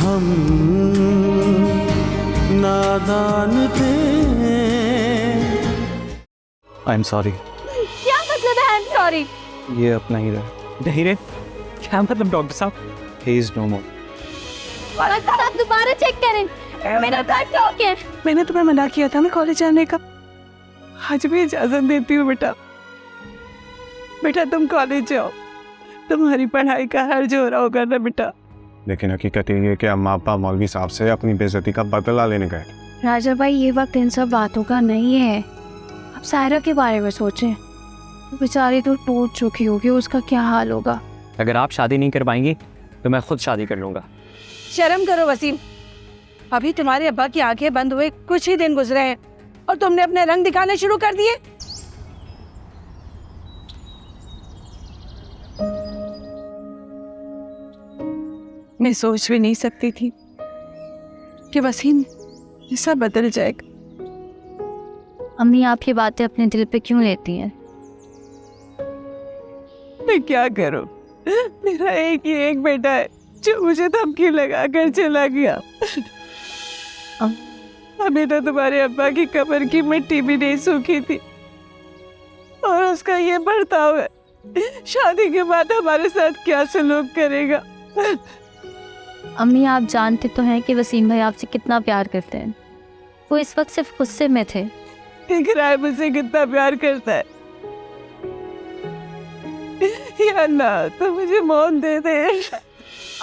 हम नादान थे। I am sorry. क्या मतलब है आई एम सॉरी? ये अपना ही रहा। नहीं रे, क्या मतलब डॉक्टर साहब? ही इज नो मोर। आप दोबारा चेक करें, मेरा ब्लड टॉक है। मैंने तुम्हें मना किया था मैं कॉलेज आने का, आज भी इजाजत देती हूँ बेटा। बेटा तुम कॉलेज जाओ, तुम्हारी पढ़ाई का हर्ज हो रहा होगा ना बेटा। लेकिन हकीकत ये है कि अम्मा पापा मौलवी साहब से अपनी बेइज्जती का बदला लेने गए। राजा भाई ये वक्त इन सब बातों का नहीं है, आप सायरा के बारे में सोचें। बेचारी तो टूट चुकी होगी, उसका क्या हाल होगा। अगर आप शादी नहीं कर पाएंगी तो मैं खुद शादी कर लूंगा। शर्म करो वसीम, अभी तुम्हारे अब्बा की आंखें बंद हुए कुछ ही दिन गुजरे हैं और तुमने अपने रंग दिखाने शुरू कर दिए। मैं सोच भी नहीं सकती थी कि वसीम ऐसा बदल जाएगा। अम्मी आप ये बातें अपने दिल पे क्यों लेती हैं? मैं क्या करूं, मेरा एक ही एक बेटा है जो मुझे धमकी लगा कर चला गया। अभी तो तुम्हारे अब्बा की कब्र की मिट्टी भी नहीं सूखी थी और उसका ये बर्ताव है, शादी के बाद हमारे साथ क्या सलूक करेगा। अम्मी आप जानते तो हैं कि वसीम भाई आपसे कितना प्यार करते हैं। वो इस वक्त सिर्फ गुस्से में थे। दिख रहा है मुझसे कितना प्यार करता है। या अल्लाह तो मुझे मौत दे दे।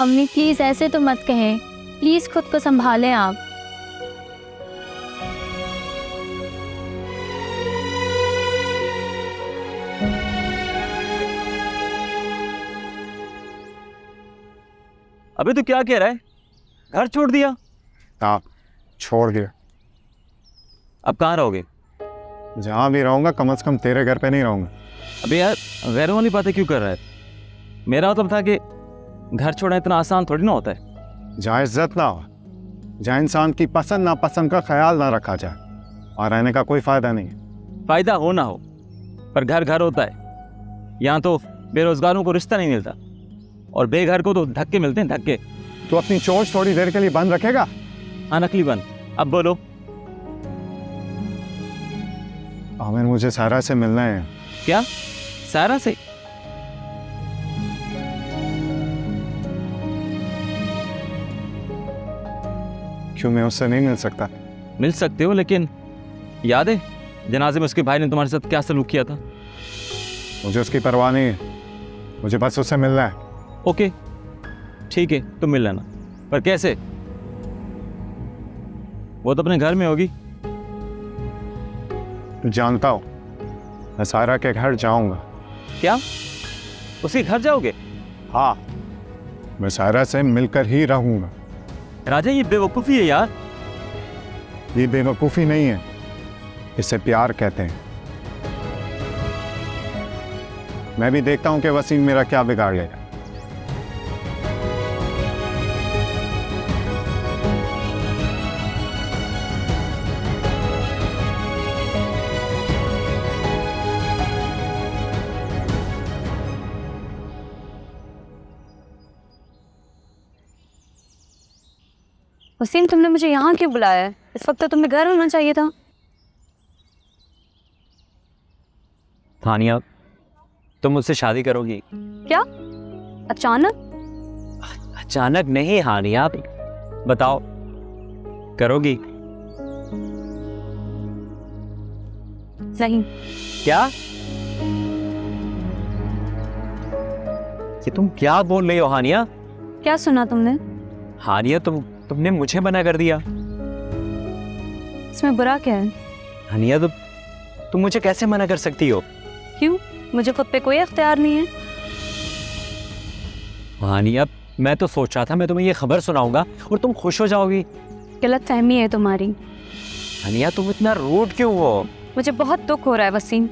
अम्मी प्लीज ऐसे तो मत कहें, प्लीज खुद को संभालें आप। अबे तू क्या कह रहा है? घर छोड़ दिया? हाँ, छोड़ दिया। अब कहाँ रहोगे? जहाँ भी रहूंगा कम से कम तेरे घर पे नहीं रहूंगा। अबे यार गैरों वाली बातें क्यों कर रहा है? मेरा मतलब था कि घर छोड़ना इतना आसान थोड़ी ना होता है। जहाँ इज्जत ना हो, जहाँ इंसान की पसंद नापसंद का ख्याल ना रखा जाए, और रहने का कोई फायदा नहीं है। फायदा हो ना हो पर घर घर होता है। यहाँ तो बेरोजगारों को रिश्ता नहीं मिलता और बेघर को तो धक्के मिलते हैं, धक्के। तो अपनी चोट थोड़ी देर के लिए बंद रखेगा? हाँ नकली बंद। अब बोलो। आमिर मुझे सारा से मिलना है। क्या? सारा से? क्यों मैं उससे नहीं मिल सकता? मिल सकते हो, लेकिन याद है जनाजे में उसके भाई ने तुम्हारे साथ क्या सलूक किया था? मुझे उसकी परवाह नहीं है, मुझे बस उससे मिलना है। ओके ठीक है, तुम मिल लेना, पर कैसे? वो तो अपने घर में होगी। जानता हूँ, मैं सारा के घर जाऊंगा। क्या? उसके घर जाओगे? हाँ, मैं सारा से मिलकर ही रहूंगा। राजा ये बेवकूफ़ी है यार। ये बेवकूफ़ी नहीं है, इसे प्यार कहते हैं। मैं भी देखता हूँ कि वसीम मेरा क्या बिगाड़ गया। वसीम तुमने मुझे यहाँ क्यों बुलाया है? इस वक्त तो तुम्हें घर होना चाहिए था। थानिया, तुम मुझसे शादी करोगी? क्या अचानक? अचानक नहीं हानिया, बताओ करोगी? नहीं। क्या? ये तुम क्या बोल रही हो हानिया? क्या सुना तुमने? हानिया तुमने मुझे मना कर दिया। इसमें बुरा क्या है? हानिया तुम मुझे कैसे मना कर सकती हो? क्यों? मुझे खुद पे कोई अख्तियार नहीं है। हानिया मैं तो सोच रहा था मैं तुम्हें ये खबर सुनाऊंगा और तुम खुश हो जाओगी। गलत फहमी है तुम्हारी। हानिया तुम इतना रूड क्यों हो? मुझे बहुत दुख हो रहा है वसीम।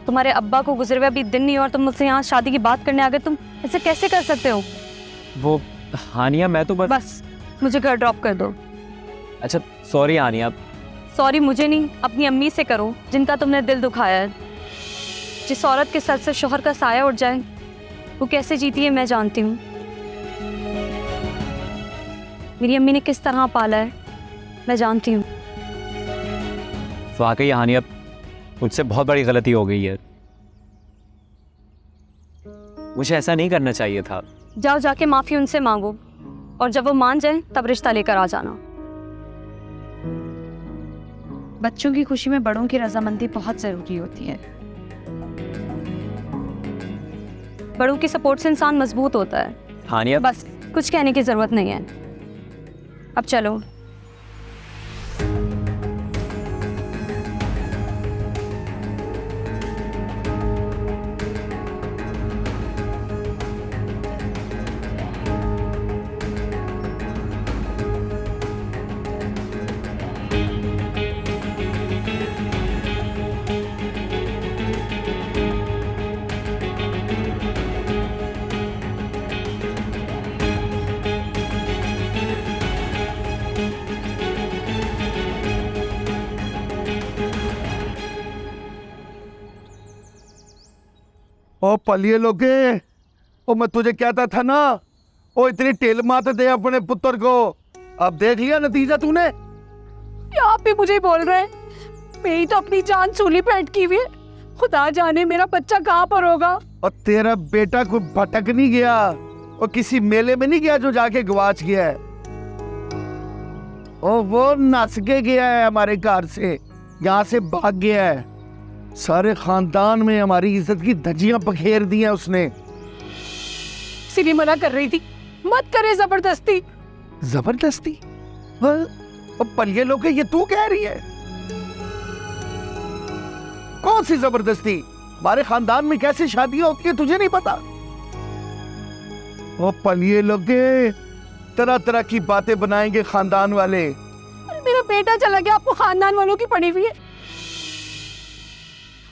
तुम्हारे अब्बा को गुजरे हुए अभी दिन नहीं और तुम मुझसे यहाँ शादी की बात करने आ गए। तुम ऐसे कैसे कर सकते हो? वो हानिया मैं तो बस मुझे घर ड्रॉप कर दो। अच्छा सॉरी हानिया। सॉरी मुझे नहीं, अपनी अम्मी से करो जिनका तुमने दिल दुखाया है। जिस औरत के सर से शोहर का साया उठ जाए वो कैसे जीती है मैं जानती हूँ। मेरी अम्मी ने किस तरह पाला है मैं जानती हूँ। वाकई हानि अब मुझसे बहुत बड़ी गलती हो गई है। मुझे ऐसा नहीं करना चाहिए था। जाओ जाके माफ़ी उनसे मांगो और जब वो मान जाए तब रिश्ता लेकर आ जाना। बच्चों की खुशी में बड़ों की रजामंदी बहुत ज़रूरी होती है। बड़ों की सपोर्ट से इंसान मजबूत होता है। हानिया बस कुछ कहने की ज़रूरत नहीं है, अब चलो। ओ पलिए लोगे, ओ मैं तुझे कहता था ना, ओ इतनी टेल मात दे अपने पुत्र को। अब देख लिया नतीजा तूने। आप भी मुझे ही बोल रहे हैं? मेरी तो अपनी जान सूली पे अटकी हुई है। खुदा जाने मेरा बच्चा कहाँ पर होगा। और तेरा बेटा कोई भटक नहीं गया और किसी मेले में नहीं गया जो जाके गवाच गया है। ओ वो नस के गया है हमारे घर से, यहाँ से भाग गया है। सारे खानदान में हमारी इज्जत की धज्जियां पखेर दी हैं उसने। इसीलिए मना कर रही थी, मत करे जबरदस्ती। जबरदस्ती? पलिए लोग ये तू कह रही है? कौन सी जबरदस्ती? हमारे खानदान में कैसी शादियां होती है तुझे नहीं पता? ओ पलिए लोग तरह तरह की बातें बनाएंगे खानदान वाले। मेरा बेटा चला गया, आपको खानदान वालों की पड़ी हुई है।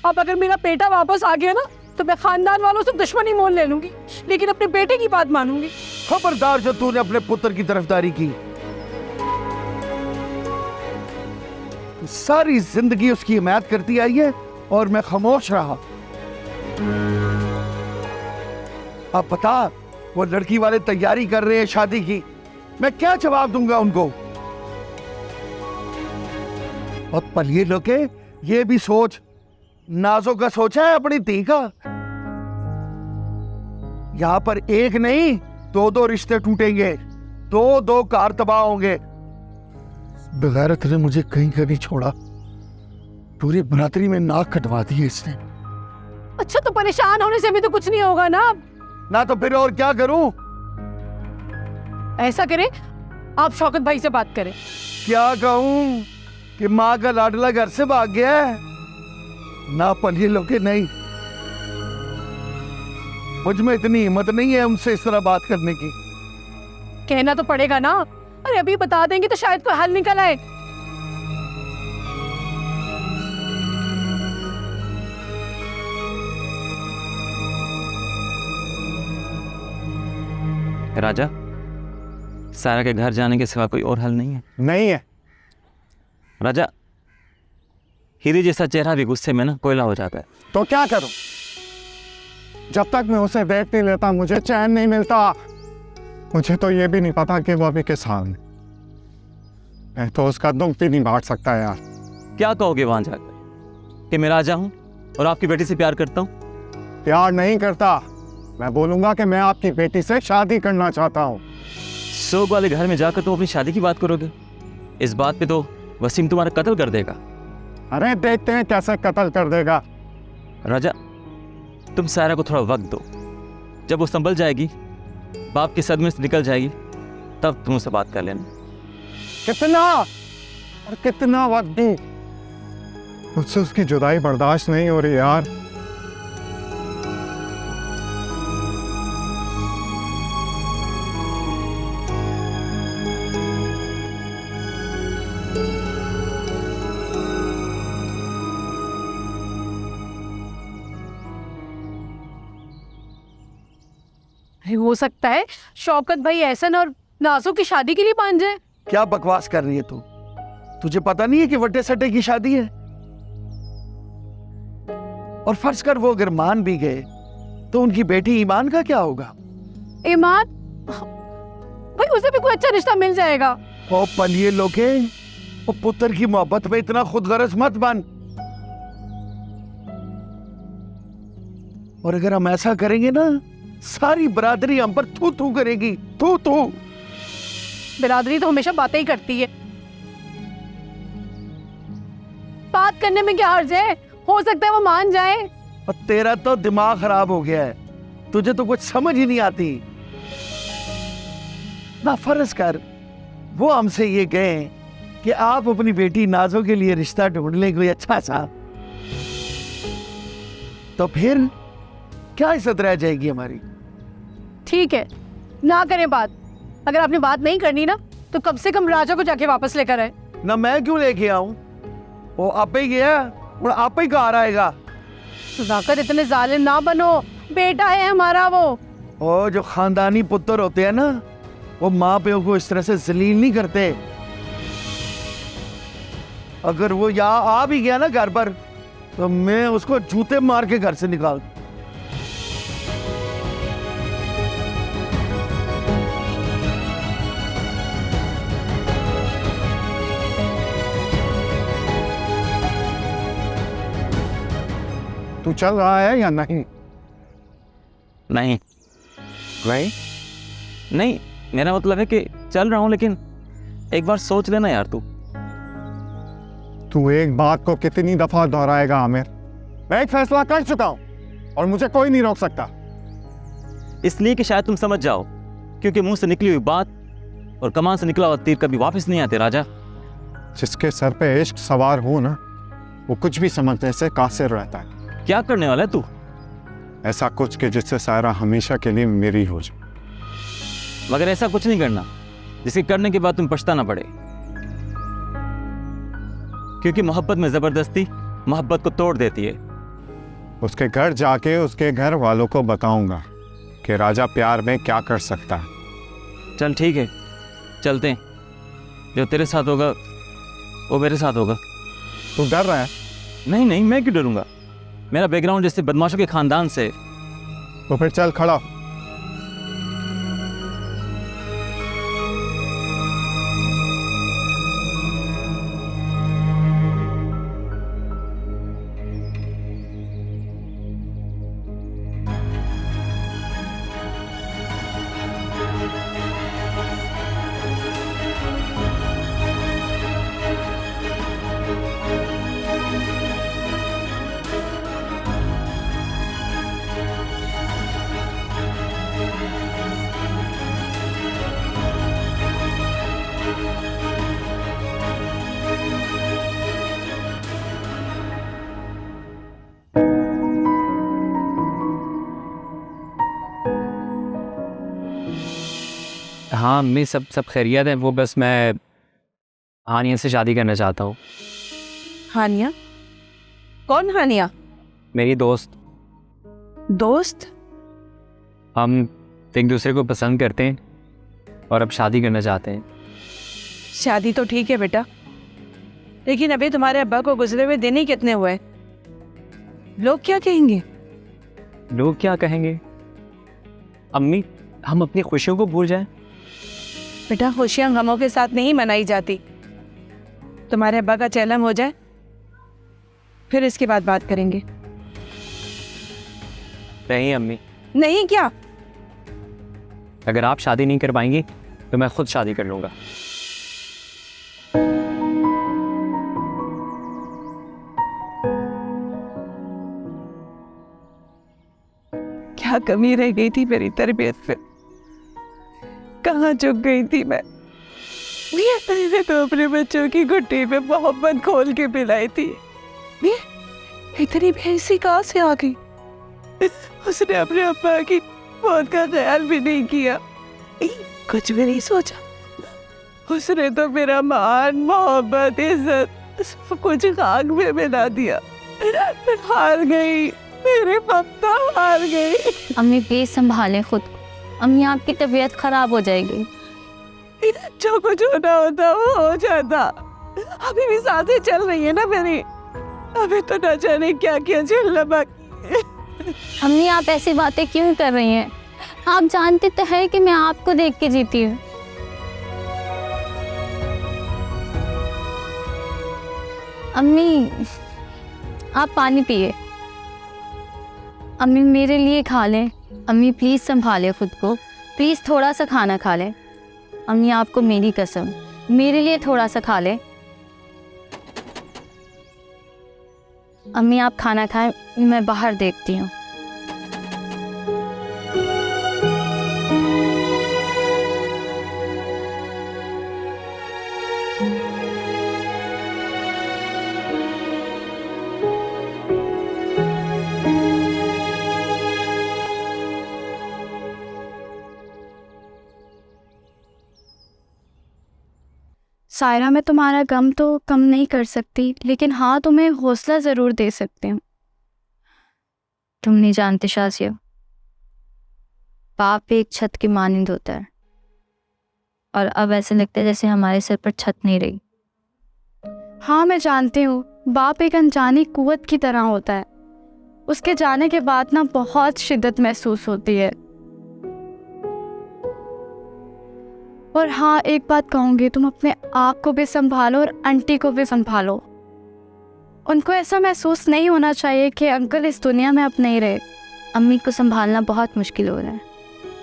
अब अगर मेरा बेटा वापस आ गया ना तो मैं खानदान वालों से दुश्मनी मोल ले लूंगी, लेकिन अपने बेटे की बात मानूंगी। खबरदार जो तूने अपने पुत्र की तरफदारी की। सारी जिंदगी उसकी हिमायत करती आई है और मैं खामोश रहा। अब बता, वो लड़की वाले तैयारी कर रहे हैं शादी की, मैं क्या जवाब दूंगा उनको? और पलिए लोके, ये भी सोच, नाजों का सोचा है अपनी धी का? यहां पर एक नहीं दो दो रिश्ते टूटेंगे, दो दो कार तबाह होंगे। बगैरत ने मुझे कहीं का नहीं छोड़ा, पूरी बरादरी में नाक कटवा दी है इसने। अच्छा तो परेशान होने से भी तो कुछ नहीं होगा ना। ना तो फिर और क्या करूं? ऐसा करें, आप शौकत भाई से बात करें। क्या कहूं कि माँ का लाडला घर से भाग गया है? ना पलिए लोके, नहीं, मुझ में इतनी हिम्मत नहीं है उनसे इस तरह बात करने की। कहना तो पड़ेगा ना। अरे अभी बता देंगे तो शायद कोई हल निकल आए। राजा, सारा के घर जाने के सिवा कोई और हल नहीं है? नहीं है। राजा, हीरे जैसा चेहरा भी गुस्से में ना कोयला हो जाता है। तो क्या करूं? जब तक मैं उसे देख नहीं लेता मुझे चैन नहीं मिलता। मुझे तो ये भी नहीं पता कि वो अभी किस हाल में। मैं तो उसका दुख भी नहीं बांट सकता यार। क्या कहोगे वहां जाकर कि मैं राजा हूं और आपकी बेटी से प्यार करता हूं? प्यार नहीं करता, मैं बोलूंगा कि मैं आपकी बेटी से शादी करना चाहता हूँ। सोग वाले घर में जाकर तो अपनी शादी की बात करोगे? इस बात पे तो वसीम तुम्हारा कत्ल कर देगा। अरे देखते हैं कैसे कत्ल कर देगा। राजा, तुम सारा को थोड़ा वक्त दो। जब वो संभल जाएगी, बाप के सदमे से निकल जाएगी, तब तुम उससे बात कर लेना। कितना और कितना वक्त दूं? मुझसे उसकी जुदाई बर्दाश्त नहीं हो रही यार। हो सकता है शौकत भाई एहसन और नाजो की शादी के लिए मान जाए। क्या बकवास कर रही है तू? तुझे पता नहीं है कि वट्टे सट्टे की शादी है? और फर्ज कर वो अगर मान भी गए तो उनकी बेटी ईमान का क्या होगा? ईमान भाई उसे भी कोई अच्छा रिश्ता मिल जाएगा। ओ पलिए लोगे, वो पुत्र की मोहब्बत में इतना खुदगर्ज मत बन। और अगर हम ऐसा करेंगे ना, सारी बरादरी हम पर थू थू करेगी, थू थू। बिरादरी तो हमेशा बातें ही करती है। बात करने में क्या हर्ज है? हो सकता है वो मान जाए। और तेरा तो दिमाग खराब हो गया है, तुझे तो कुछ समझ ही नहीं आती ना। फर्ज कर वो हमसे ये कहे कि आप अपनी बेटी नाजो के लिए रिश्ता ढूंढ लें कोई अच्छा सा, तो फिर क्या इज्जत रह जाएगी हमारी? ठीक है, ना करें बात। अगर आपने बात नहीं करनी ना, तो कम से कम राजा को जाके वापस लेकर आए। ना मैं क्यों लेके आऊं, वो आप ही गया और आप ही घर आएगा। सुधाकर इतने जालिम ना बनो, बेटा है हमारा वो। और जो खानदानी पुत्र होते हैं ना, वो माँ प्यो को इस तरह से जलील नहीं करते। अगर वो यहाँ आ भी गया ना घर पर, तो मैं उसको जूते मार के घर से निकाल। तू चल रहा है या नहीं? नहीं नहीं? नहीं, मेरा मतलब है कि चल रहा हूँ, लेकिन एक बार सोच लेना यार तू। तू एक बात को कितनी दफा दोहराएगा आमिर? मैं एक फैसला कर चुका हूं और मुझे कोई नहीं रोक सकता। इसलिए कि शायद तुम समझ जाओ, क्योंकि मुंह से निकली हुई बात और कमान से निकला हुआ तीर कभी वापस नहीं आते राजा। जिसके सर पे इश्क सवार हो ना, वो कुछ भी समझने से कासिर रहता है। क्या करने वाला है तू? ऐसा कुछ कि जिससे सायरा हमेशा के लिए मेरी हो जाए। मगर ऐसा कुछ नहीं करना जिसके करने के बाद तुम पछताना पड़े, क्योंकि मोहब्बत में जबरदस्ती मोहब्बत को तोड़ देती है। उसके घर जाके उसके घर वालों को बताऊंगा कि राजा प्यार में क्या कर सकता है। चल ठीक है, चलते हैं। जो तेरे साथ होगा वो मेरे साथ होगा। तू डर रहा है? नहीं नहीं, मैं क्यों डरूंगा? मेरा बैकग्राउंड जैसे बदमाशों के खानदान से। तो फिर चल खड़ा हो। हाँ अम्मी, सब खैरियत है। वो बस मैं हानिया से शादी करना चाहता हूँ। हानिया? कौन हानिया? मेरी दोस्त। दोस्त? हम एक दूसरे को पसंद करते हैं और अब शादी करना चाहते हैं। शादी तो ठीक है बेटा, लेकिन अभी तुम्हारे अब्बा को गुजरे हुए दिन ही कितने हुए? लोग क्या कहेंगे? लोग क्या कहेंगे? अम्मी, हम अपनी खुशियों को भूल जाएं। बेटा, खुशियां गमों के साथ नहीं मनाई जाती। तुम्हारे अब्बा का चैलम हो जाए, फिर इसके बाद बात करेंगे। नहीं अम्मी। नहीं क्या? अगर आप शादी नहीं कर पाएंगी तो मैं खुद शादी कर लूँगा। क्या कमी रह गई थी मेरी तरबियत पे? कहाँ चुक गई थी मैं? मैंने तो अपने बच्चों की घुट्टी पे मोहब्बत खोल के पिलाई थी। ये इतनी भैंसी कहाँ से आ गई? उसने अपने अब्बा की मौत का ख्याल भी नहीं किया, कुछ भी नहीं सोचा। उसने तो मेरा मान, मोहब्बत, इज्जत सब कुछ खाक में मिला दिया। मैं हार गई, मेरे ममता हार गई। अम्मी प्लीज संभालें खुद को। अम्मी आपकी तबीयत खराब हो जाएगी। जो कुछ होना होता वो हो जाता। अभी भी सांसें चल रही है ना मेरी, अभी तो न जाने क्या क्या चलना बाकी। अम्मी आप ऐसी बातें क्यों कर रही हैं? आप जानते तो है कि मैं आपको देख के जीती हूँ। अम्मी आप पानी पिए। अम्मी मेरे लिए खा लें। अम्मी प्लीज़ संभालें खुद को, प्लीज़ थोड़ा सा खाना खा लें। अम्मी आपको मेरी कसम, मेरे लिए थोड़ा सा खा लें। अम्मी आप खाना खाएं, मैं बाहर देखती हूँ। सायरा, मैं तुम्हारा गम तो कम नहीं कर सकती, लेकिन हाँ तुम्हें हौसला ज़रूर दे सकती हूँ। तुम नहीं जानते शाज़िया, बाप एक छत की मानिंद होता है, और अब ऐसे लगता है जैसे हमारे सिर पर छत नहीं रही। हाँ मैं जानती हूँ, बाप एक अनजानी कुव्वत की तरह होता है। उसके जाने के बाद ना बहुत शिद्दत महसूस होती है। और हाँ एक बात कहूँगी, तुम अपने आप को भी संभालो और आंटी को भी संभालो। उनको ऐसा महसूस नहीं होना चाहिए कि अंकल इस दुनिया में अब नहीं रहे। अम्मी को संभालना बहुत मुश्किल हो रहा है,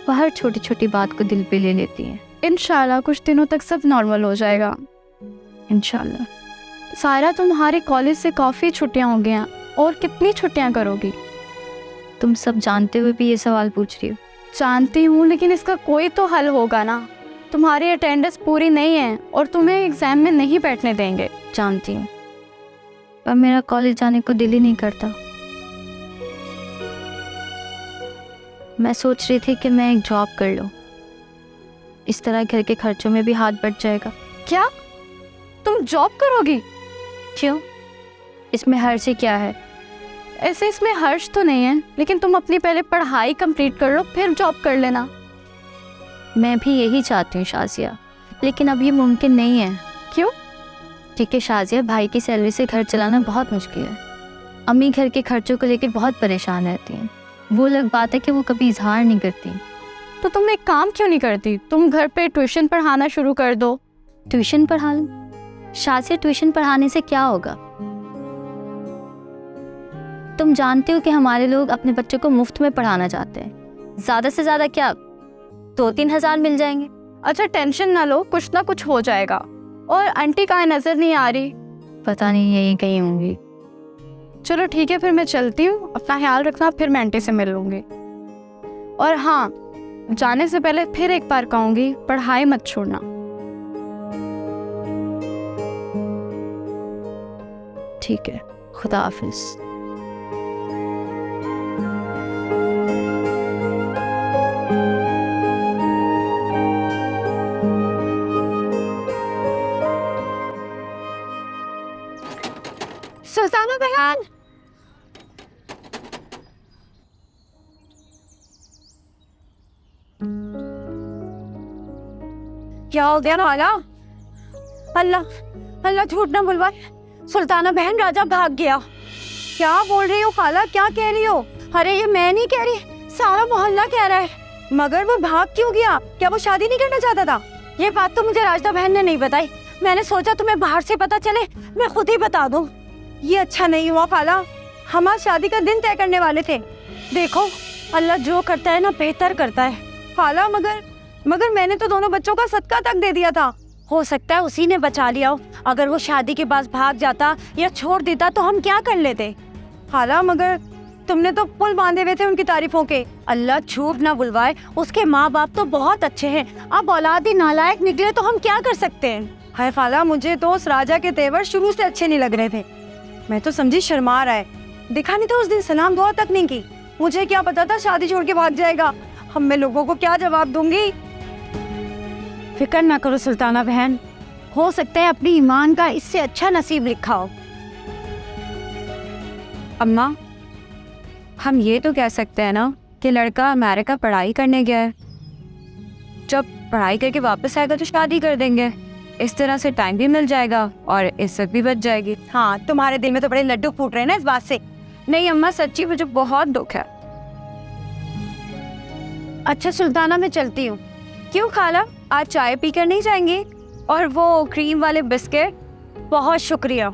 वह हर छोटी छोटी बात को दिल पे ले लेती है। इंशाल्लाह कुछ दिनों तक सब नॉर्मल हो जाएगा, इंशाल्लाह। सायरा, तुम्हारे कॉलेज से काफ़ी छुट्टियाँ हो गई, और कितनी छुट्टियाँ करोगी? तुम सब जानते हुए भी ये सवाल पूछ रही हो? जानती हूँ, लेकिन इसका कोई तो हल होगा ना। तुम्हारी अटेंडेंस पूरी नहीं है और तुम्हें एग्ज़ाम में नहीं बैठने देंगे। जानती हूँ, पर मेरा कॉलेज जाने को दिल ही नहीं करता। मैं सोच रही थी कि मैं एक जॉब कर लूँ, इस तरह घर के खर्चों में भी हाथ बट जाएगा। क्या तुम जॉब करोगी? क्यों, इसमें हर्ष क्या है? ऐसे इसमें हर्ष तो नहीं है, लेकिन तुम अपनी पहले पढ़ाई कंप्लीट कर लो, फिर जॉब कर लेना। मैं भी यही चाहती हूँ शाज़िया, लेकिन अब ये मुमकिन नहीं है। क्यों? क्योंकि शाज़िया, भाई की सैलरी से घर चलाना बहुत मुश्किल है। अम्मी घर के खर्चों को लेकर बहुत परेशान रहती हैं। वो अलग बात है कि वो कभी इजहार नहीं करती। तो तुम एक काम क्यों नहीं करती? तुम घर पे ट्यूशन पढ़ाना शुरू कर दो। ट्यूशन पढ़ा लूँ? शाज़िया, ट्यूशन पढ़ाने से क्या होगा? तुम जानते हो कि हमारे लोग अपने बच्चों को मुफ्त में पढ़ाना चाहते हैं। ज़्यादा से ज़्यादा क्या 2-3 हज़ार मिल जाएंगे। अच्छा टेंशन ना लो, कुछ ना कुछ हो जाएगा। और आंटी कहाँ नज़र नहीं आ रही? पता नहीं, यही कहीं होंगी। चलो ठीक है, फिर मैं चलती हूँ। अपना ख्याल रखना, फिर मैं आंटी से मिल लूँगी। और हाँ, जाने से पहले फिर एक बार कहूँगी, पढ़ाई मत छोड़ना। ठीक है, खुदा हाफिज़। सुल्ताना बहन, क्या हो गया वाला? अल्लाह अल्लाह, झूठ ना बुलवाए। सुल्ताना बहन, राजा भाग गया। क्या बोल रही हो खाला, क्या कह रही हो? अरे ये मैं नहीं कह रही, सारा मोहल्ला कह रहा है। मगर वो भाग क्यों गया? क्या वो शादी नहीं करना चाहता था? ये बात तो मुझे राजा बहन ने नहीं बताई। मैंने सोचा तुम्हें बाहर से पता चले, मैं खुद ही बता दूं। ये अच्छा नहीं हुआ खाला, हम आज शादी का दिन तय करने वाले थे। देखो अल्लाह जो करता है ना बेहतर करता है। खाला मगर मैंने तो दोनों बच्चों का सदका तक दे दिया था। हो सकता है उसी ने बचा लिया हो। अगर वो शादी के बाद भाग जाता या छोड़ देता तो हम क्या कर लेते? खाला मगर तुमने तो पुल बांधे हुए थे उनकी तारीफों के। अल्लाह झूठ ना बुलवाए, उसके माँ बाप तो बहुत अच्छे हैं। अब औलाद ही नालायक निकले तो हम क्या कर सकते हैं? हाय खाला, मुझे तो उस राजा के तेवर शुरू से अच्छे नहीं लग रहे थे। मैं तो समझी शर्मा रहा है। दिखा नहीं तो उस दिन सलाम दुआ तक नहीं की। मुझे क्या पता था शादी छोड़ के भाग जाएगा। हम मैं लोगों को क्या जवाब दूंगी? फिक्र ना करो सुल्ताना बहन, हो सकता है अपनी ईमान का इससे अच्छा नसीब लिखा हो। अम्मा, हम ये तो कह सकते हैं ना कि लड़का अमेरिका पढ़ाई करने गया है। जब पढ़ाई करके वापस आएगा तो शादी कर देंगे। इस तरह से टाइम भी मिल जाएगा और इज्जत भी बच जाएगी। हाँ, तुम्हारे दिल में तो बड़े लड्डू फूट रहे हैं ना इस बात से। नहीं अम्मा, सच्ची मुझे बहुत दुख है। अच्छा सुल्ताना, मैं चलती हूँ। क्यों खाला, आज चाय पीकर नहीं जाएंगे? और वो क्रीम वाले बिस्किट, बहुत शुक्रिया।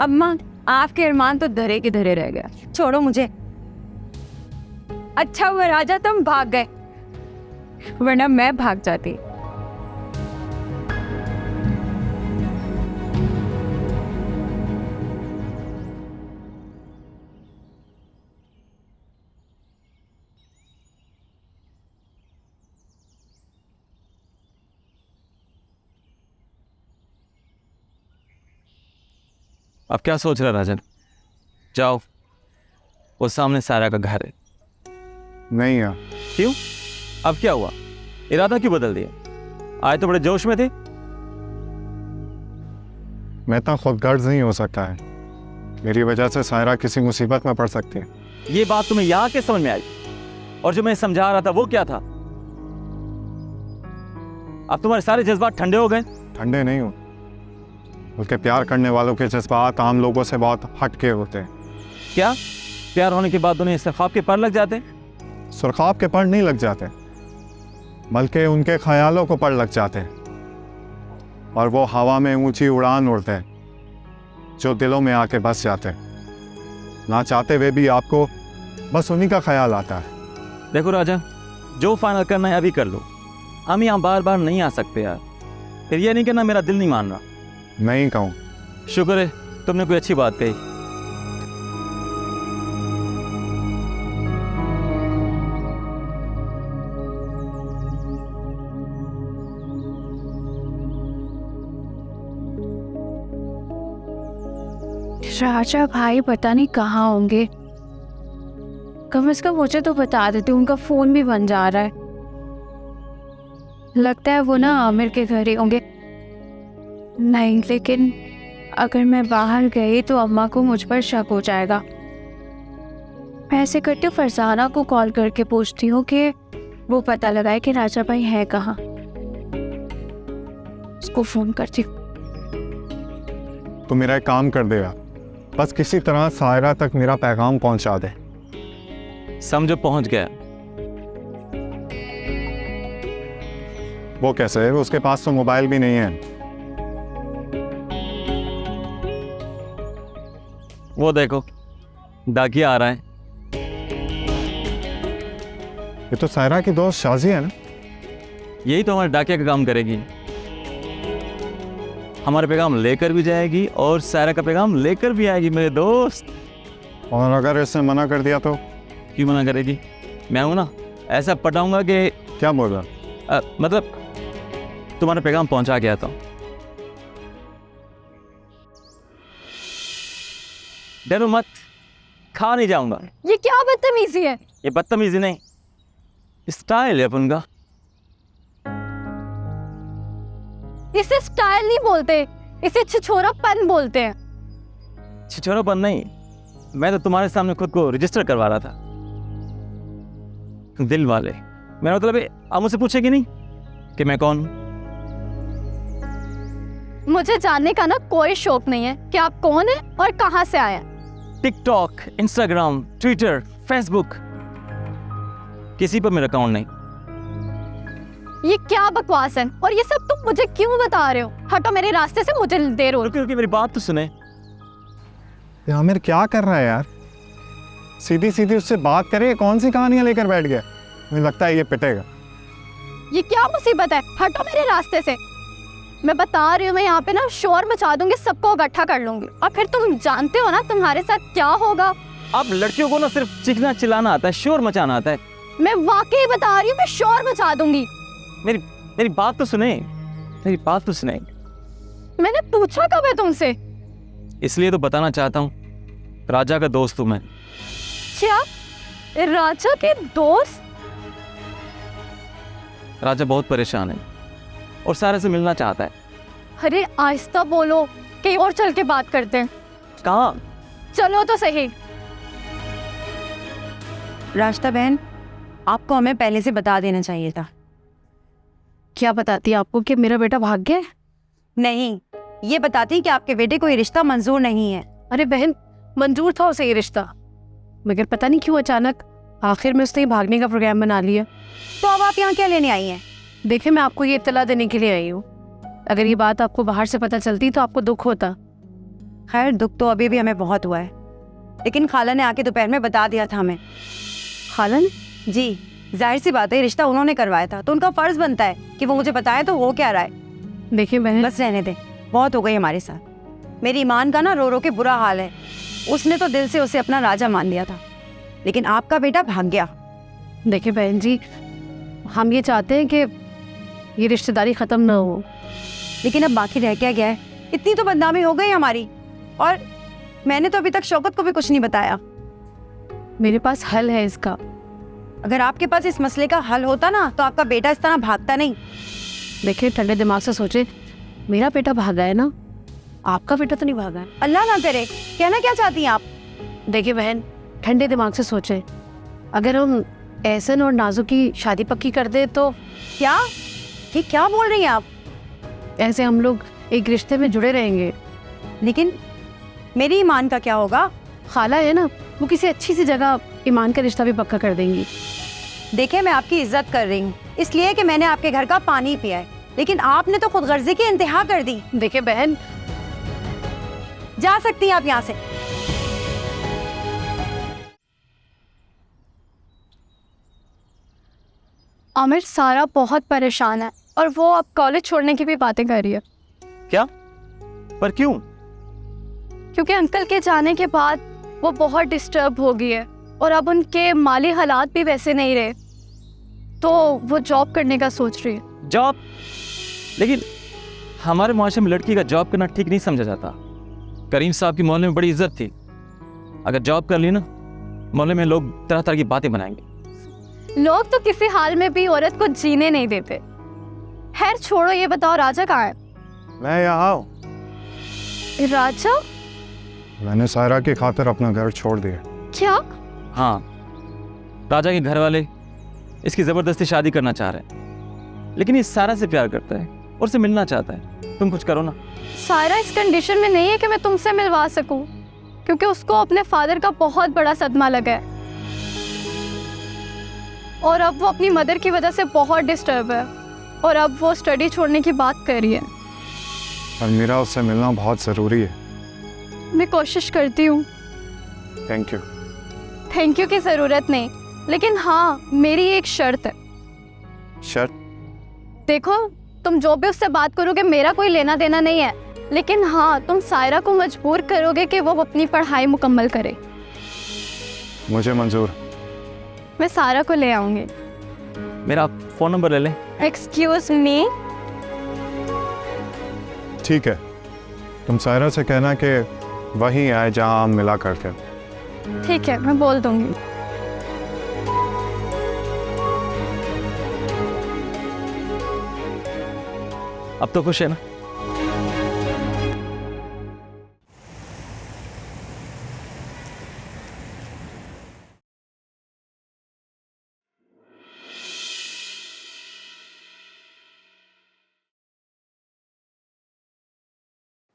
अम्मा आपके अरमान तो धरे के धरे रह गया, छोड़ो मुझे। अच्छा हुआ राजा तुम भाग गए, वरना मैं भाग जाती। अब क्या सोच रहा राजन? जाओ, वो सामने सारा का घर है। नहीं यार। क्यों? अब क्या हुआ? इरादा क्यों बदल दिया? आए तो बड़े जोश में थे। मैं तो खुद गर्ज नहीं हो सकता है, मेरी वजह से सायरा किसी मुसीबत में पड़ सकती है। ये बात तुम्हें यहाँ के समझ में आई? और जो मैं समझा रहा था वो क्या था? अब तुम्हारे सारे जज्बात ठंडे हो गए? ठंडे नहीं हो, बल्कि प्यार करने वालों के जज्बात आम लोगों से बहुत हटके होते हैं। क्या प्यार होने के बाद उन्हें ख्वाब के पर लग जाते? सुरखाब के पर नहीं लग जाते, बल्कि उनके ख्यालों को पर लग जाते हैं, और वो हवा में ऊंची उड़ान उड़ते हैं जो दिलों में आके बस जाते हैं। ना चाहते हुए भी आपको बस उन्हीं का ख्याल आता है। देखो राजा, जो फाइनल करना है अभी कर लो। हम यहाँ बार बार नहीं आ सकते यार। फिर ये नहीं कहना मेरा दिल नहीं मान रहा। नहीं कहूँ। शुक्र है तुमने कोई अच्छी बात कही। राजा भाई पता नहीं कहाँ होंगे, कम से कम मुझे तो बता देते। उनका फोन भी बन जा रहा है, लगता है वो ना आमिर के घर ही होंगे। नहीं, लेकिन अगर मैं बाहर गई तो अम्मा को मुझ पर शक हो जाएगा। मैं ऐसे करती हूँ, फरजाना को कॉल करके पूछती हूँ कि वो पता लगाए कि राजा भाई है कहाँ। उसको फोन करती हूँ। तो मेरा एक काम कर देगा, बस किसी तरह सायरा तक मेरा पैगाम पहुंचा दे। समझो पहुंच गया। वो कैसे है? उसके पास तो मोबाइल भी नहीं है। वो देखो डाकिया आ रहा है। ये तो सायरा की दोस्त शाजी है ना? यही तो हमारे डाकिया का काम करेगी। हमारा पैगाम लेकर भी जाएगी और सायरा का पैगाम लेकर भी आएगी मेरे दोस्त। और अगर इसने मना कर दिया तो? क्यों मना करेगी? मैं हूं ना, ऐसा पटाऊंगा कि। क्या बोल रहा? मतलब तुम्हारा पैगाम पहुंचा के आता हूं। डरो मत, खा नहीं जाऊंगा। ये क्या बदतमीजी है? ये बदतमीजी नहीं, स्टाइल है अपन का। इसे स्टाइल नहीं बोलते, इसे छिछोरापन बोलते हैं। छिछोरापन नहीं, मैं तो तुम्हारे सामने खुद को रजिस्टर करवा रहा था। दिल वाले, मेरा मतलब है आप मुझसे पूछेगी नहीं कि मैं कौन हूं। मुझे जानने का ना कोई शौक नहीं है कि आप कौन हैं और कहां से आए हैं। टिकटॉक, इंस्टाग्राम, ट्विटर, फेसबुक, किसी पर मेरा अकाउंट नहीं। ये क्या बकवास है और ये सब तुम मुझे क्यों बता रहे हो? हटो मेरे रास्ते से, मुझे देर हो रही। रुकिए रुकिए, मेरी बात तो सुने। आमिर क्या कर रहा है यार? सीधी सीधी उससे बात करे, कौन सी कहानियां लेकर बैठ गया? मुझे लगता है ये पिटेगा। ये क्या मुसीबत है? हटो मेरे रास्ते से। मैं बता रही हूँ, मैं यहाँ पे ना शोर मचा दूंगी, सबको इकट्ठा कर लूंगी और फिर तुम जानते हो ना तुम्हारे साथ क्या होगा। अब लड़कियों को ना सिर्फ चीखना चिल्लाना आता है, शोर मचाना आता है। मैं वाकई बता रही हूँ, मैं शोर मचा दूंगी। मेरी बात तो सुने, मेरी बात तो सुने। मैंने पूछा कब है तुमसे? इसलिए तो बताना चाहता हूँ, राजा का दोस्त हूँ मैं। क्या? राजा के दोस्त? राजा बहुत परेशान है और सारे से मिलना चाहता है। अरे आहिस्ता बोलो, कहीं और चल के बात करते हैं। कहाँ? चलो तो सही। रास्ता बहन, आपको हमें पहले से बता देना चाहिए था। क्या बताती आपको कि मेरा बेटा भाग गया? नहीं, ये बताती कि आपके बेटे को ये रिश्ता मंजूर नहीं है। अरे बहन, मंजूर था उसे ये रिश्ता, मगर पता नहीं क्यों अचानक आखिर में उसने भागने का प्रोग्राम बना लिया। तो अब आप यहाँ क्या लेने आई हैं? देखिए, मैं आपको ये इत्तला देने के लिए आई हूँ। अगर ये बात आपको बाहर से पता चलती तो आपको दुख होता, खैर दुख तो अभी भी हमें बहुत हुआ है, लेकिन खाला ने आके दोपहर में बता दिया था हमें। खाला ने? जी, जाहिर सी बात है, रिश्ता उन्होंने करवाया था तो उनका फर्ज बनता है कि वो मुझे बताए तो हो क्या रहा है। देखिए बहन, बस रहने दे, बहुत हो गई हमारे साथ। मेरी ईमान का ना रो रो के बुरा हाल है। उसने तो दिल से उसे अपना राजा मान लिया था, लेकिन आपका बेटा भाग गया। देखिए बहन जी, हम ये चाहते हैं कि ये रिश्तेदारी ख़त्म ना हो, लेकिन अब बाकी रह क्या गया है? इतनी तो बदनामी हो गई हमारी, और मैंने तो अभी तक शौकत को भी कुछ नहीं बताया। मेरे पास हल है इसका। अगर आपके पास इस मसले का हल होता ना तो आपका बेटा इस तरह भागता नहीं। देखिए ठंडे दिमाग से सोचे, मेरा बेटा भागा है ना, आपका बेटा तो नहीं भागा है। अल्लाह ना करे, कहना क्या चाहती हैं आप? देखिए बहन, ठंडे दिमाग से सोचे, अगर हम एहसन और नाजू की शादी पक्की कर दे तो क्या? ये क्या बोल रही हैं आप? ऐसे हम लोग एक रिश्ते में जुड़े रहेंगे। लेकिन मेरी ईमान का क्या होगा? खाला है ना, वो किसी अच्छी सी जगह ईमान का रिश्ता भी पक्का कर देंगी। देखिए मैं आपकी इज्जत कर रही हूँ इसलिए कि मैंने आपके घर का पानी पिया है, लेकिन आपने तो खुदगर्जी की इंतहा कर दी। देखिए बहन, जा सकती हैं आप यहाँ से। आमिर, सारा बहुत परेशान है और वो अब कॉलेज छोड़ने की भी बातें कर रही है। क्या? पर क्यों? क्योंकि अंकल के जाने के बाद वो बहुत डिस्टर्ब हो गई है और अब उनके माली हालात भी वैसे नहीं रहे, तो वो जॉब करने का सोच रही है। जॉब? लेकिन हमारे माशरे में लड़की का जॉब करना ठीक नहीं समझा जाता। करीम साहब की मोहल्ले में बड़ी इज्जत थी। अगर जॉब कर ली ना, मोहल्ले में लोग तरह तरह की बातें बनाएंगे। लोग तो किसी हाल में भी औरत को जीने नहीं देते। खैर छोड़ो, ये बताओ राजा कहाँ है? मैं यहाँ हूँ। राजा? मैंने सायरा की खातिर अपना घर छोड़ दिया। क्या? हाँ, राजा के घर वाले इसकी ज़बरदस्ती शादी करना चाह रहे हैं, लेकिन ये सारा से प्यार करता है और उसे मिलना चाहता है। तुम कुछ करो ना। सारा इस कंडीशन में नहीं है कि मैं तुमसे मिलवा सकूं, क्योंकि उसको अपने फादर का बहुत बड़ा सदमा लगा है और अब वो अपनी मदर की वजह से बहुत डिस्टर्ब है और अब वो स्टडी छोड़ने की बात कर रही है। अलमीरा, उससे मिलना बहुत ज़रूरी है। मैं कोशिश करती हूँ। Thank you. थैंक यू की ज़रूरत नहीं, लेकिन हाँ मेरी एक शर्त है। शर्त? देखो, तुम जो भी उससे बात करोगे मेरा कोई लेना देना नहीं है, लेकिन हाँ तुम सायरा को मजबूर करोगे कि वो अपनी पढ़ाई मुकम्मल करे। मुझे मंजूर। मैं सारा को ले आऊँगी। मेरा फ़ोन नंबर ले लें। Excuse me? ठीक है, तुम सायरा से कहना कि वहीं आए जहां हम मिला करते। ठीक है, मैं बोल दूंगी। अब तो खुश है ना?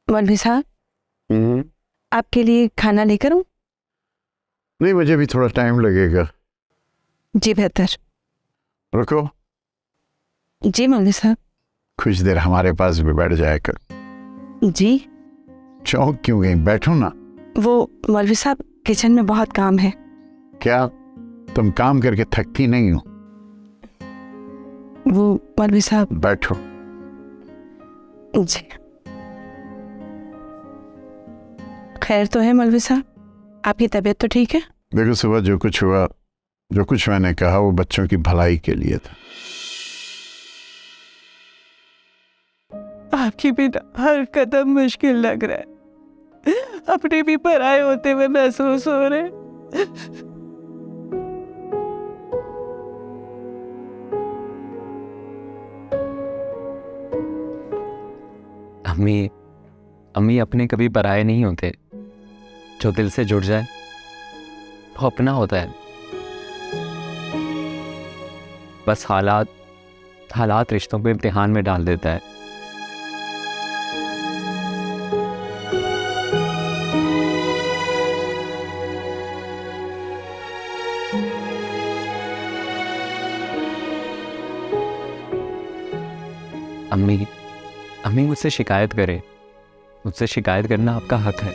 मौलवी साहब, आपके लिए खाना लेकर आऊं? नहीं, मुझे भी थोड़ा टाइम लगेगा। जी बेहतर। रुको, जी मौलवी साहब। कुछ देर हमारे पास भी बैठ जाया कर। जी। चौंक क्यों गई? बैठो ना। वो मौलवी साहब, किचन में बहुत काम है। क्या तुम काम करके थकती नहीं हो? वो मौलवी साहब। बैठो। जी। खैर तो है मौलवी साहब, आपकी तबीयत तो ठीक है? देखो, सुबह जो कुछ हुआ, जो कुछ मैंने कहा, वो बच्चों की भलाई के लिए था। आपकी भी हर कदम मुश्किल लग रहा है। अपने भी पराए होते हुए महसूस हो रहे। अम्मी, अम्मी अपने कभी पराए नहीं होते। जो दिल से जुड़ जाए वो अपना होता है। बस हालात रिश्तों पे इम्तिहान में डाल देता है। अम्मी मुझसे शिकायत करे मुझसे शिकायत करना आपका हक है।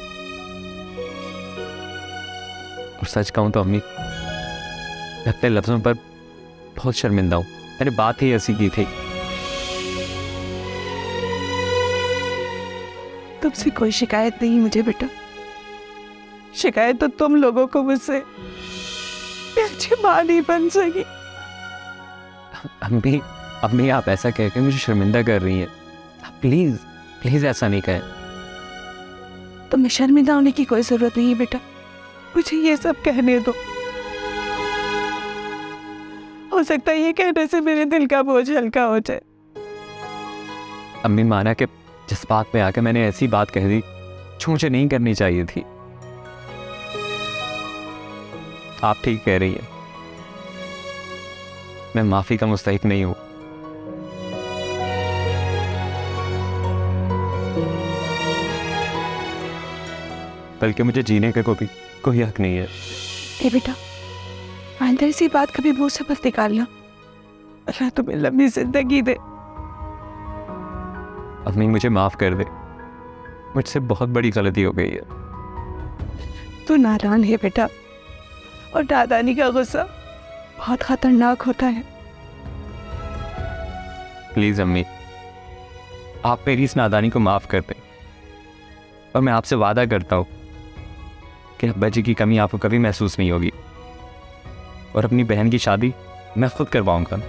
और सच कहूं तो अम्मी, मैं अपने लफ्जों पर बहुत शर्मिंदा हूं। मैंने बात ही ऐसी की थी। तुमसे कोई शिकायत नहीं मुझे बेटा, शिकायत तो तुम लोगों को मुझसे। मैं अच्छी माँ नहीं बन सकी। अम्मी, अम्मी आप ऐसा कह के मुझे शर्मिंदा कर रही हैं। प्लीज प्लीज ऐसा नहीं कहें। तुम्हें शर्मिंदा होने की कोई जरूरत नहीं है बेटा, मुझे ये सब कहने दो। हो सकता है ये कहने से मेरे दिल का बोझ हल्का हो जाए। अम्मी, माना कि जिस बात पे आके मैंने ऐसी बात कह दी जो मुझे नहीं करनी चाहिए थी। आप ठीक कह रही है, मैं माफी का मुस्तहिक नहीं हूं। बल्कि मुझे जीने का कोई हक नहीं है। ए बेटा, आइंदा ऐसी बात कभी मुंह से मत निकालना। अल्लाह तुम्हें लंबी जिंदगी दे। अम्मी, मुझे माफ कर दे, मुझसे बहुत बड़ी गलती हो गई है। तू नादान है बेटा, और नादानी का गुस्सा बहुत खतरनाक होता है। प्लीज अम्मी, आप मेरी इस नादानी को माफ कर दें। और मैं आपसे वादा करता हूँ कि अब्बा जी की कमी आपको कभी महसूस नहीं होगी। और अपनी बहन की शादी मैं खुद करवाऊंगा।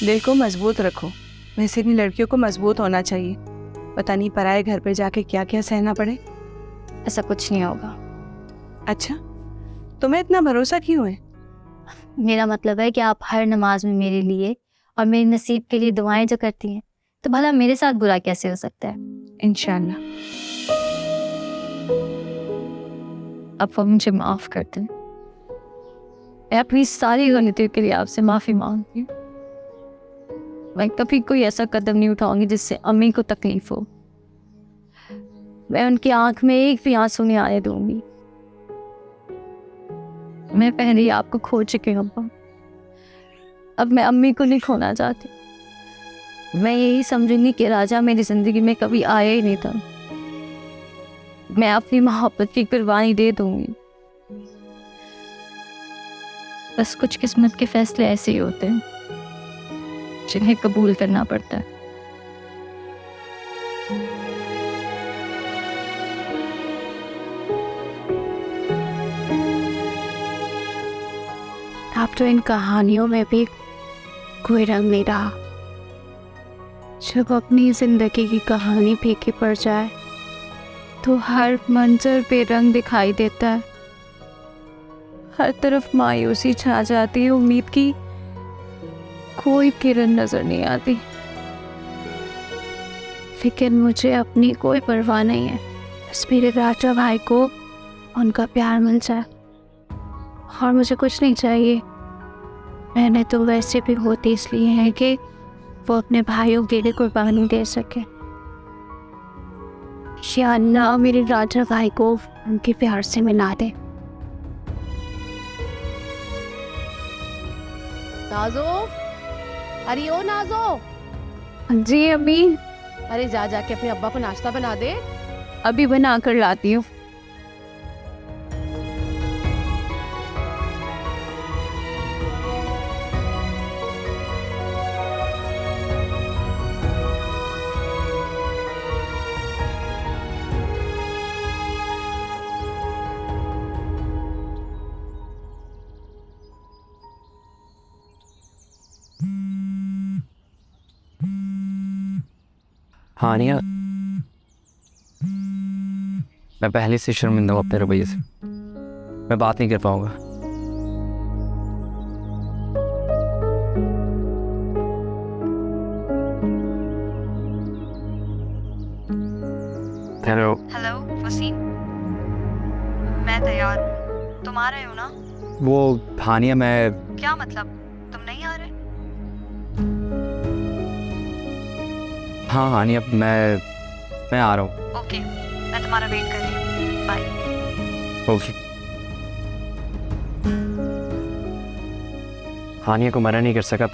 दिल को मजबूत रखो, वैसे भी लड़कियों को मजबूत होना चाहिए। पता नहीं पराए घर पर जाके क्या क्या सहना पड़े। ऐसा कुछ नहीं होगा। अच्छा, तुम्हें इतना भरोसा क्यों है? मेरा मतलब है कि आप हर नमाज में मेरे लिए और मेरे नसीब के लिए दुआएं जो करती हैं, तो भला मेरे साथ बुरा कैसे हो सकता है? इंशाल्लाह। अब वो मुझे माफ कर दें। मैं अपनी सारी गलतियों के लिए आपसे माफी मांगती हूँ। मैं कभी कोई ऐसा कदम नहीं उठाऊंगी जिससे अम्मी को तकलीफ हो। मैं उनकी आंख में एक भी आंसू नहीं आने दूंगी। मैं पहले ही आपको खो चुकी हूँ अब्बा। अब मैं अम्मी को नहीं खोना चाहती। मैं यही समझूंगी कि राजा मेरी जिंदगी में कभी आया ही नहीं था। मैं अपनी मोहब्बत की कुर्बानी दे दूंगी। बस कुछ किस्मत के फैसले ऐसे ही होते हैं जिन्हें कबूल करना पड़ता है। अब तो इन कहानियों में भी कोई रंग नहीं रहा। जब अपनी जिंदगी की कहानी फीकी पड़ जाए तो हर मंजर पे रंग दिखाई देता है। हर तरफ मायूसी छा जाती है, उम्मीद की कोई किरण नजर नहीं आती। लेकिन मुझे अपनी कोई परवाह नहीं है। बस मेरे राजा भाई को उनका प्यार मिल जाए और मुझे कुछ नहीं चाहिए। मैंने तो वैसे भी होती इसलिए है कि वो अपने भाइयों के लिए कुर्बानी दे सके। या अल्लाह मेरे राजा भाई को उनके प्यार से मिला दे। नाजो, अरे ओ नाजो, जी अम्मी, अरे जा जाके अपने अब्बा को नाश्ता बना दे। अभी बना कर लाती हूँ। हाँ निया, मैं पहले से शर्मिंदा हूँ अपने रवैये से। मैं बात नहीं कर पाऊंगा। हेलो। हेलो वसीम, मैं तैयार हूँ। तुम आ रहे हो ना? वो हानिया, मैं क्या मतलब, तुम नहीं आ रहे? हाँ हानिया, मैं आ रहा हूँ। ओके, मैं तुम्हारा वेट कर रही हूँ। बाय। ओके। हानिया को मना नहीं कर सका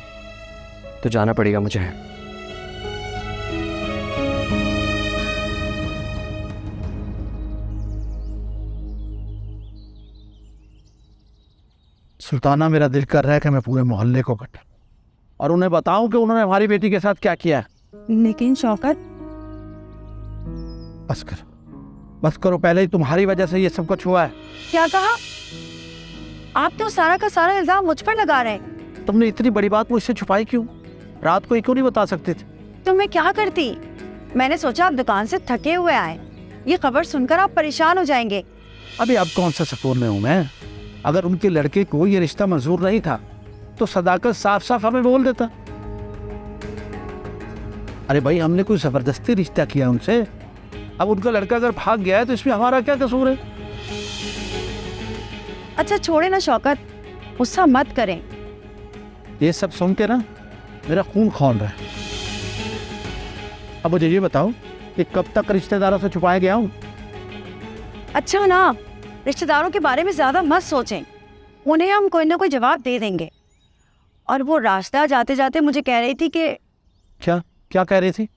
तो जाना पड़ेगा मुझे। सुल्ताना, मेरा दिल कर रहा है कि मैं पूरे मोहल्ले को कटा और उन्हें बताऊं कि उन्होंने हमारी बेटी के साथ क्या किया है। लेकिन शौकत, बस करो, पहले ही तुम्हारी वजह से ये सब कुछ हुआ है। क्या कहा? आप तो सारा का सारा इल्जाम मुझ पर लगा रहे हैं। तुमने इतनी बड़ी बात मुझसे छुपाई क्यों? रात को ये क्यों नहीं बता सकते थे? तो मैं क्या करती? मैंने सोचा आप दुकान से थके हुए आए, ये खबर सुनकर आप परेशान हो जाएंगे। अभी अब कौन सा सुकून में हूं मैं? अगर उनके लड़के को ये रिश्ता मंजूर नहीं था तो सदाकत साफ साफ हमें बोल देता। अरे भाई, हमने कोई जबरदस्ती रिश्ता किया उनसे। अब उनका लड़का अगर भाग गया है तो इसमें हमारा क्या कसूर है? अच्छा छोड़े ना शौकत, गुस्सा मत करें। ये सब सुन के ना मेरा खून खौल रहा है। अब मुझे ये बताओ कि कब तक रिश्तेदारों से छुपाया गया हूँ? अच्छा ना, रिश्तेदारों के बारे में ज्यादा मत सोचें, उन्हें हम कोई ना कोई जवाब दे देंगे। और वो रास्ता जाते जाते मुझे कह रही थी कि क्या कह रही थी?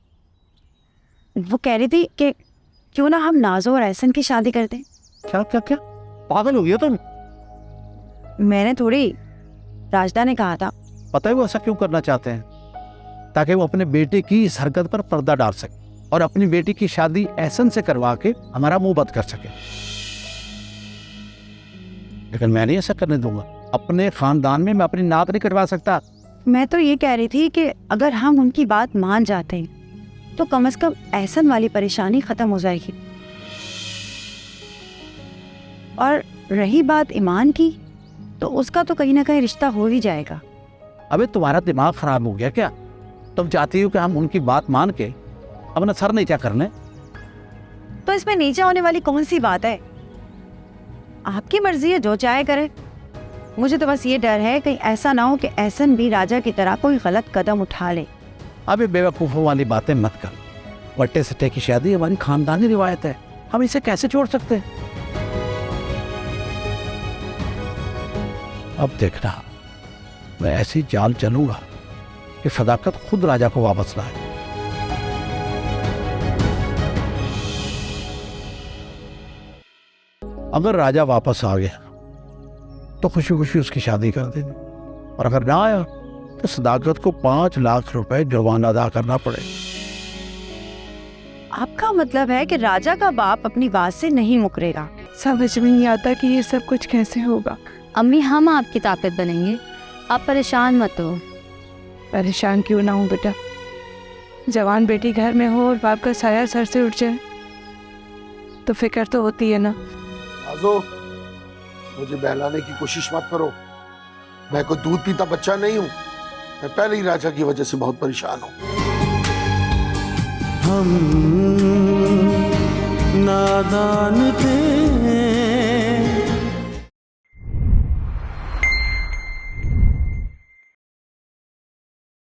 वो कह रही थी कि क्यों ना हम नाजो और एहसन की शादी कर दें। क्या क्या क्या पागल हो गई हो तुम? मैंने थोड़ी, राजदा ने कहा था। पता है वो ऐसा क्यों करना चाहते हैं? ताकि वो अपने बेटे की इस हरकत पर पर्दा डाल सके और अपनी बेटी की शादी एहसन से करवा के हमारा मुंह बंद कर सके। लेकिन मैं नहीं ऐसा करने दूंगा। अपने खानदान में मैं अपनी नाक नहीं कटवा सकता। मैं तो ये कह रही थी कि अगर हम उनकी बात मान जाते तो कम से कम एहसन वाली परेशानी खत्म हो जाएगी। और रही बात ईमान की, तो उसका तो कहीं ना कहीं रिश्ता हो ही जाएगा। अबे तुम्हारा दिमाग खराब हो गया क्या? तुम चाहती हो कि हम उनकी बात मान के अपना सर नीचा करने? तो इसमें नीचे होने वाली कौन सी बात है? आपकी मर्जी है, जो चाहे करे। मुझे तो बस ये डर है कहीं ऐसा ना हो कि एहसन भी राजा की तरह कोई गलत कदम उठा ले। अबे बेवकूफ़ों वाली बातें मत कर। वट्टे सट्टे की शादी हमारी खानदानी रिवायत है, हम इसे कैसे छोड़ सकते हैं? अब देखना, मैं ऐसी चाल चलूंगा कि सदाकत खुद राजा को वापस लाए। अगर राजा वापस आ गया तो खुशी खुशी उसकी शादी कर देंगे, और अगर ना आया तो सदाकत को 5 लाख रुपए जुर्माना अदा करना पड़े। आपका मतलब है कि राजा का बाप अपनी बात से नहीं मुकरेगा? समझ में नहीं आता कि ये सब कुछ कैसे होगा। अम्मी, हम आपकी ताकत बनेंगे, आप परेशान मत हो। परेशान क्यों ना हूँ बेटा, जवान बेटी घर में हो और बाप का साया सर से उठ जाए तो फिक्र तो होती है ना। आजो, मुझे बहलाने की कोशिश मत करो। मैं कोई दूध पीता बच्चा नहीं हूँ। मैं पहले ही राजा की वजह से बहुत परेशान हूँ। हम नादान थे